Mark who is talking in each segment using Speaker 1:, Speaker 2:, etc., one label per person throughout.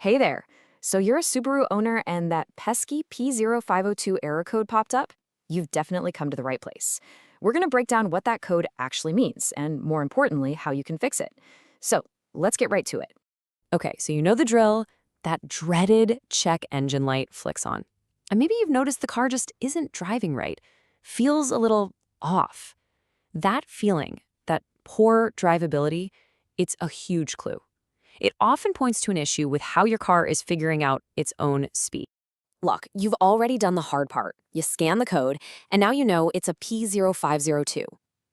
Speaker 1: Hey there. So you're a Subaru owner and that pesky P0502 error code popped up? You've definitely come to the right place. We're going to break down what that code actually means and, more importantly, how you can fix it. So let's get right to it.
Speaker 2: Okay, so you know the drill. That dreaded check engine light flicks on. And maybe you've noticed the car just isn't driving right, feels a little off. That feeling, that poor drivability, it's a huge clue. It often points to an issue with how your car is figuring out its own speed.
Speaker 1: Look, you've already done the hard part. You scan the code, and now you know it's a P0502.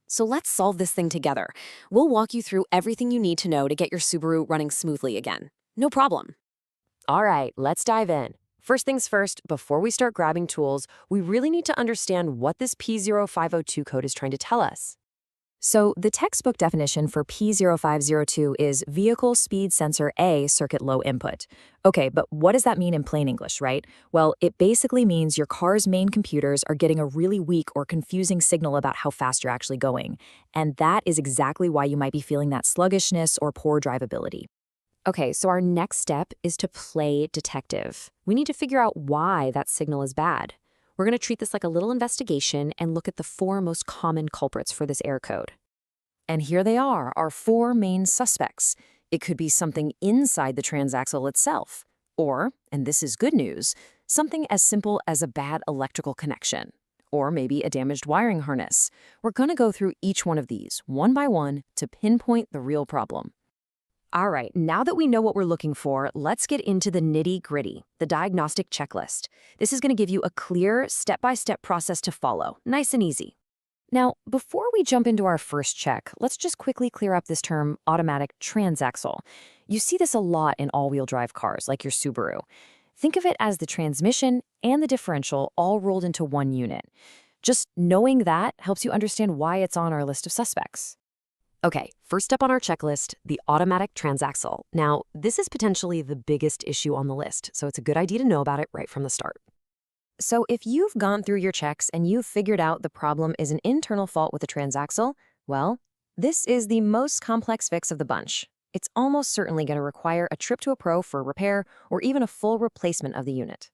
Speaker 1: So let's solve this thing together. We'll walk you through everything you need to know to get your Subaru running smoothly again. No problem.
Speaker 2: All right, let's dive in. First things first, before we start grabbing tools, we really need to understand what this P0502 code is trying to tell us.
Speaker 1: So the textbook definition for P0502 is Vehicle Speed Sensor A Circuit Low Input. Okay, but what does that mean in plain English, right? Well, it basically means your car's main computers are getting a really weak or confusing signal about how fast you're actually going. And that is exactly why you might be feeling that sluggishness or poor drivability. Okay, so our next step is to play detective. We need to figure out why that signal is bad. We're going to treat this like a little investigation and look at the 4 most common culprits for this error code. And here they are, our 4 main suspects. It could be something inside the transaxle itself, or, and this is good news, something as simple as a bad electrical connection, or maybe a damaged wiring harness. We're going to go through each one of these, one by one, to pinpoint the real problem. All right, now that we know what we're looking for, let's get into the nitty-gritty, the diagnostic checklist. This is going to give you a clear, step-by-step process to follow, nice and easy. Now, before we jump into our first check, let's just quickly clear up this term, automatic transaxle. You see this a lot in all-wheel drive cars, like your Subaru. Think of it as the transmission and the differential all rolled into one unit. Just knowing that helps you understand why it's on our list of suspects. Okay, first up on our checklist, the automatic transaxle. Now, this is potentially the biggest issue on the list, so it's a good idea to know about it right from the start. So if you've gone through your checks and you've figured out the problem is an internal fault with the transaxle, well, this is the most complex fix of the bunch. It's almost certainly going to require a trip to a pro for repair or even a full replacement of the unit.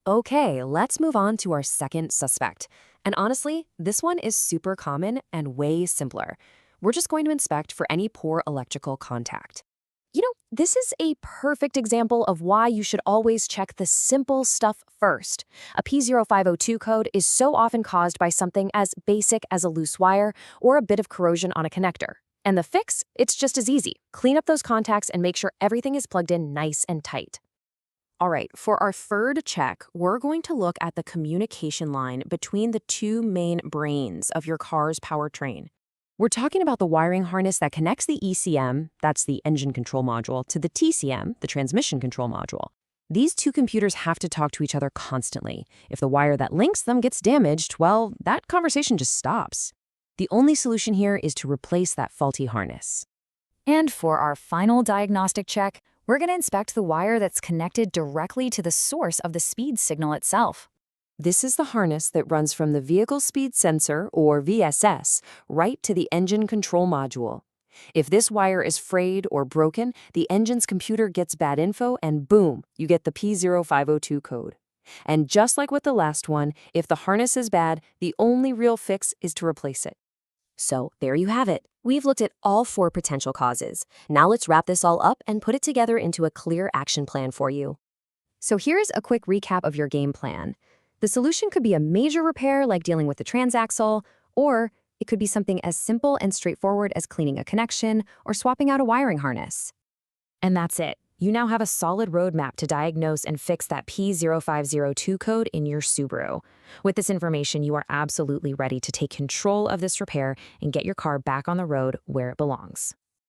Speaker 1: Okay, let's move on to our second suspect. And honestly, this one is super common and way simpler. We're just going to inspect for any poor electrical contact. You know, this is a perfect example of why you should always check the simple stuff first. A P0502 code is so often caused by something as basic as a loose wire or a bit of corrosion on a connector. And the fix? It's just as easy. Clean up those contacts and make sure everything is plugged in nice and tight. All right, for our third check, we're going to look at the communication line between the 2 main brains of your car's powertrain. We're talking about the wiring harness that connects the ECM, that's the engine control module, to the TCM, the transmission control module. These 2 computers have to talk to each other constantly. If the wire that links them gets damaged, well, that conversation just stops. The only solution here is to replace that faulty harness. And for our final diagnostic check, we're going to inspect the wire that's connected directly to the source of the speed signal itself. This is the harness that runs from the Vehicle Speed Sensor, or VSS, right to the engine control module. If this wire is frayed or broken, the engine's computer gets bad info and boom, you get the P0502 code. And just like with the last one, if the harness is bad, the only real fix is to replace it. So there you have it. We've looked at all 4 potential causes. Now let's wrap this all up and put it together into a clear action plan for you. So here's a quick recap of your game plan. The solution could be a major repair like dealing with the transaxle, or it could be something as simple and straightforward as cleaning a connection or swapping out a wiring harness. And that's it. You now have a solid roadmap to diagnose and fix that P0502 code in your Subaru. With this information, you are absolutely ready to take control of this repair and get your car back on the road where it belongs.